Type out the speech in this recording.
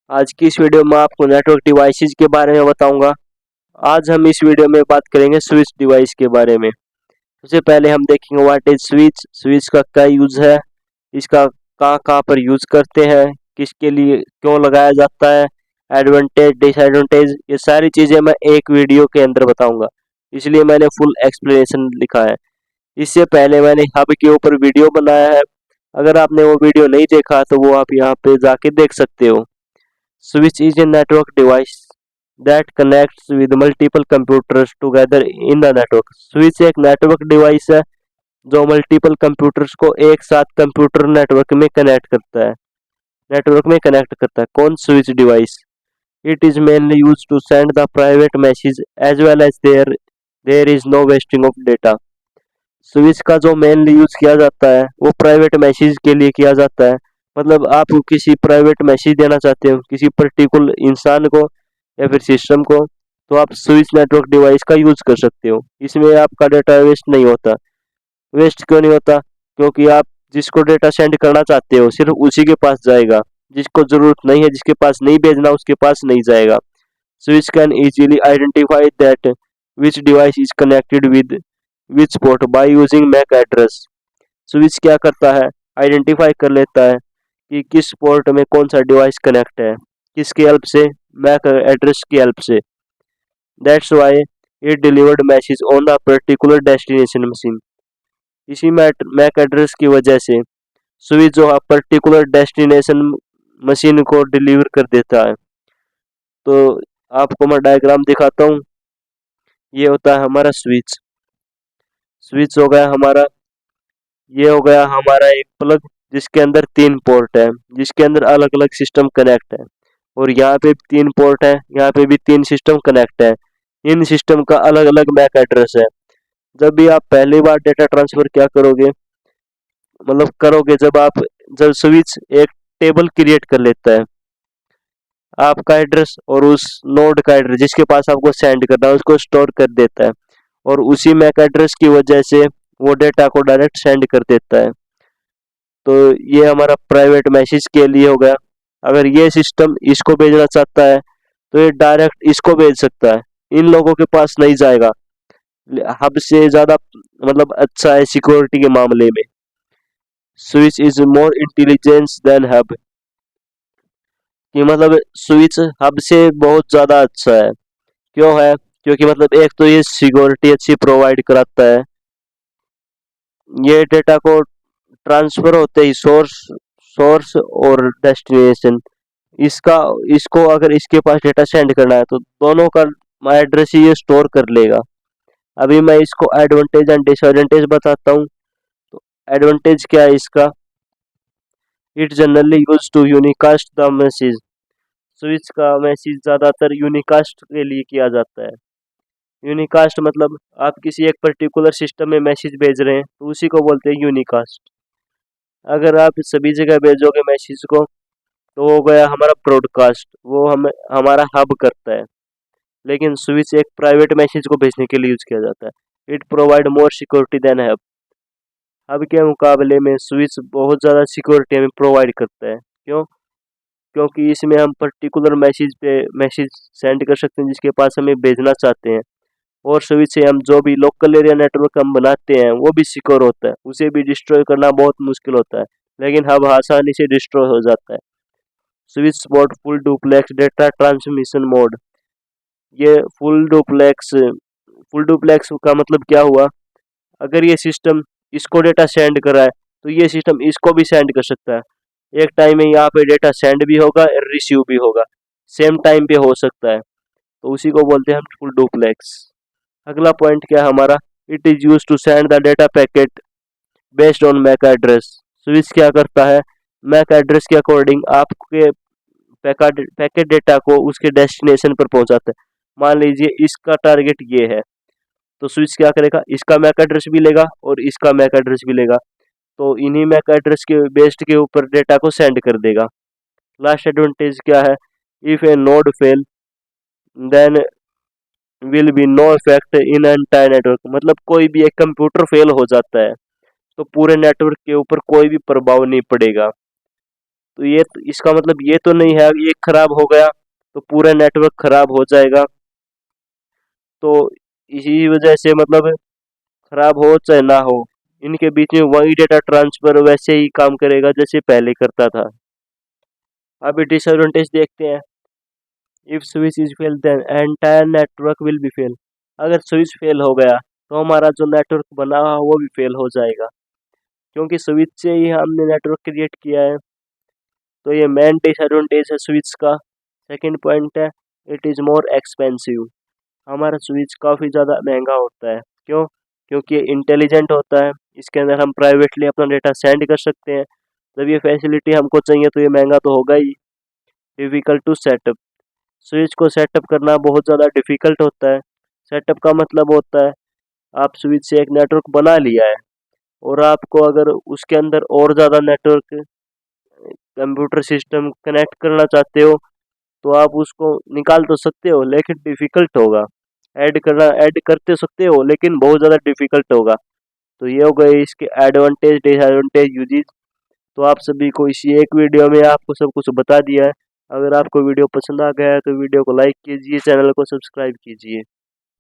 आज की इस वीडियो में आपको नेटवर्क डिवाइसेस के बारे में बताऊंगा। आज हम इस वीडियो में बात करेंगे स्विच डिवाइस के बारे में। सबसे पहले हम देखेंगे व्हाट इज स्विच, स्विच का क्या यूज है, इसका कहाँ कहाँ पर यूज करते हैं, किसके लिए क्यों लगाया जाता है, एडवांटेज डिसएडवांटेज, ये सारी चीजें मैं एक वीडियो के अंदर बताऊंगा, इसलिए मैंने फुल एक्सप्लेनेशन लिखा है। इससे पहले मैंने हब के ऊपर वीडियो बनाया है, अगर आपने वो वीडियो नहीं देखा तो वो आप यहाँ पे जाके देख सकते हो। Switch is a network device that connects with multiple computers together in the network. Switch एक नेटवर्क डिवाइस है जो मल्टीपल कंप्यूटर्स को एक साथ कंप्यूटर नेटवर्क में कनेक्ट करता है। कौन switch device? It is mainly use to send the private message as well as there is no wasting of data. Switch का जो मेनली यूज किया जाता है वो प्राइवेट मैसेज के लिए किया जाता है। मतलब आप किसी प्राइवेट मैसेज देना चाहते हो किसी पर्टिकुलर इंसान को या फिर सिस्टम को, तो आप स्विच नेटवर्क डिवाइस का यूज कर सकते हो। इसमें आपका डेटा वेस्ट नहीं होता। वेस्ट क्यों नहीं होता? क्योंकि आप जिसको डेटा सेंड करना चाहते हो सिर्फ उसी के पास जाएगा, जिसको जरूरत नहीं है, जिसके पास नहीं भेजना उसके पास नहीं जाएगा। Switch can easily identify that which device is connected with which port by using MAC address. Switch क्या करता है? आइडेंटिफाई कर लेता है कि किस पोर्ट में कौन सा डिवाइस कनेक्ट है, किसकी हेल्प से? मैक एड्रेस की हेल्प से। That's why it delivered message on the particular destination machine. इसी मैक एड्रेस की वजह से स्विच जो है पर्टिकुलर डेस्टिनेशन मशीन को डिलीवर कर देता है। तो आपको मैं डायग्राम दिखाता हूँ। ये होता है हमारा स्विच। स्विच हो गया हमारा, ये हो गया हमारा एक प्लग जिसके अंदर 3 पोर्ट है, जिसके अंदर अलग अलग सिस्टम कनेक्ट है। और यहाँ पे 3 पोर्ट है, यहाँ पे भी 3 सिस्टम कनेक्ट है। इन सिस्टम का अलग अलग मैक एड्रेस है। जब भी आप पहली बार डेटा ट्रांसफर क्या करोगे, मतलब करोगे जब स्विच एक टेबल क्रिएट कर लेता है, आपका एड्रेस और उस नोड का एड्रेस जिसके पास आपको सेंड करना है उसको स्टोर कर देता है, और उसी मैक एड्रेस की वजह से वो डेटा को डायरेक्ट सेंड कर देता है। तो ये हमारा प्राइवेट मैसेज के लिए हो गया। अगर ये सिस्टम इसको भेजना चाहता है तो ये डायरेक्ट इसको भेज सकता है, इन लोगों के पास नहीं जाएगा। हब से ज्यादा मतलब अच्छा है सिक्योरिटी के मामले में। Switch is more intelligence than hub, कि मतलब स्विच हब से बहुत ज्यादा अच्छा है। क्यों है? क्योंकि मतलब एक तो ये सिक्योरिटी अच्छी प्रोवाइड कराता है। ये डेटा को ट्रांसफर होते ही सोर्स सोर्स और डेस्टिनेशन, इसका इसको अगर इसके पास डेटा सेंड करना है तो दोनों का एड्रेस ही ये स्टोर कर लेगा। अभी मैं इसको एडवांटेज एंड डिसएडवांटेज बताता हूँ। तो एडवांटेज क्या है इसका? It generally use to unicast the message. Switch का मैसेज ज्यादातर यूनिकास्ट के लिए किया जाता है। यूनिकास्ट मतलब आप किसी एक पर्टिकुलर सिस्टम में मैसेज भेज रहे हैं तो उसी को बोलते हैं यूनिकास्ट। अगर आप सभी जगह भेजोगे मैसेज को तो हो गया हमारा ब्रॉडकास्ट, वो हम हमारा हब करता है। लेकिन स्विच एक प्राइवेट मैसेज को भेजने के लिए यूज किया जाता है। It provide more security than hub. Hub के मुकाबले में स्विच बहुत ज़्यादा सिक्योरिटी हमें प्रोवाइड करता है। क्यों? क्योंकि इसमें हम पर्टिकुलर मैसेज पे मैसेज सेंड कर सकते हैं जिसके पास हमें भेजना चाहते हैं, और स्विच से हम जो भी लोकल एरिया नेटवर्क हम बनाते हैं वो भी सिक्योर होता है, उसे भी डिस्ट्रॉय करना बहुत मुश्किल होता है, लेकिन हब आसानी से डिस्ट्रॉय हो जाता है। Switch support full duplex data transmission mode. ये फुल डुप्लेक्स का मतलब क्या हुआ? अगर ये सिस्टम इसको डेटा सेंड कर रहा है तो ये सिस्टम इसको भी सेंड कर सकता है। एक टाइम में यहाँ पे डेटा सेंड भी होगा और रिसीव भी होगा, सेम टाइम पे हो सकता है, तो उसी को बोलते हैं हम फुल डुप्लेक्स। अगला पॉइंट क्या है हमारा? It is use to send the data packet based on MAC address. Switch क्या करता है? मैक एड्रेस के अकॉर्डिंग आपके पैकेट डेटा को उसके डेस्टिनेशन पर पहुंचाता है। मान लीजिए इसका टारगेट ये है, तो स्विच क्या करेगा? इसका मैक एड्रेस भी लेगा और इसका मैक एड्रेस भी लेगा, तो इन्हीं मैक एड्रेस के बेस्ड के ऊपर डेटा को सेंड कर देगा। लास्ट एडवांटेज क्या है? If a node fail then will be no effect in entire network. मतलब कोई भी एक कंप्यूटर फेल हो जाता है तो पूरे नेटवर्क के ऊपर कोई भी प्रभाव नहीं पड़ेगा। तो ये इसका मतलब ये तो नहीं है एक खराब हो गया तो पूरा नेटवर्क खराब हो जाएगा। तो इसी वजह से मतलब खराब हो चाहे ना हो, इनके बीच में वही डेटा ट्रांसफर वैसे ही काम करेगा जैसे पहले करता था। अभी डिसएडवांटेज देखते हैं। If switch is fail then entire network will be fail. अगर स्विच फेल हो गया तो हमारा जो नेटवर्क बना हुआ वो भी फेल हो जाएगा, क्योंकि स्विच से ही हमने नेटवर्क क्रिएट किया है। तो ये मेन डिसएडवांटेज है स्विच का। सेकंड पॉइंट है, इट इज़ मोर एक्सपेंसिव। हमारा स्विच काफ़ी ज़्यादा महंगा होता है। क्यों? क्योंकि ये इंटेलिजेंट होता है, इसके अंदर हम प्राइवेटली अपना डेटा सेंड कर सकते हैं। जब ये फैसिलिटी हमको चाहिए तो ये महंगा तो होगा ही। Difficult to set up. स्विच को सेटअप करना बहुत ज़्यादा डिफ़िकल्ट होता है। सेटअप का मतलब होता है आप स्विच से एक नेटवर्क बना लिया है और आपको अगर उसके अंदर और ज़्यादा नेटवर्क कंप्यूटर सिस्टम कनेक्ट करना चाहते हो तो आप उसको निकाल तो सकते हो लेकिन डिफ़िकल्ट होगा। ऐड कर तो सकते हो लेकिन बहुत ज़्यादा डिफ़िकल्ट होगा। तो ये हो गए इसके एडवांटेज डिसएडवांटेज यूजेस। तो आप सभी को इसी एक वीडियो में आपको सब कुछ बता दिया है। अगर आपको वीडियो पसंद आ गया है तो वीडियो को लाइक कीजिए, चैनल को सब्सक्राइब कीजिए।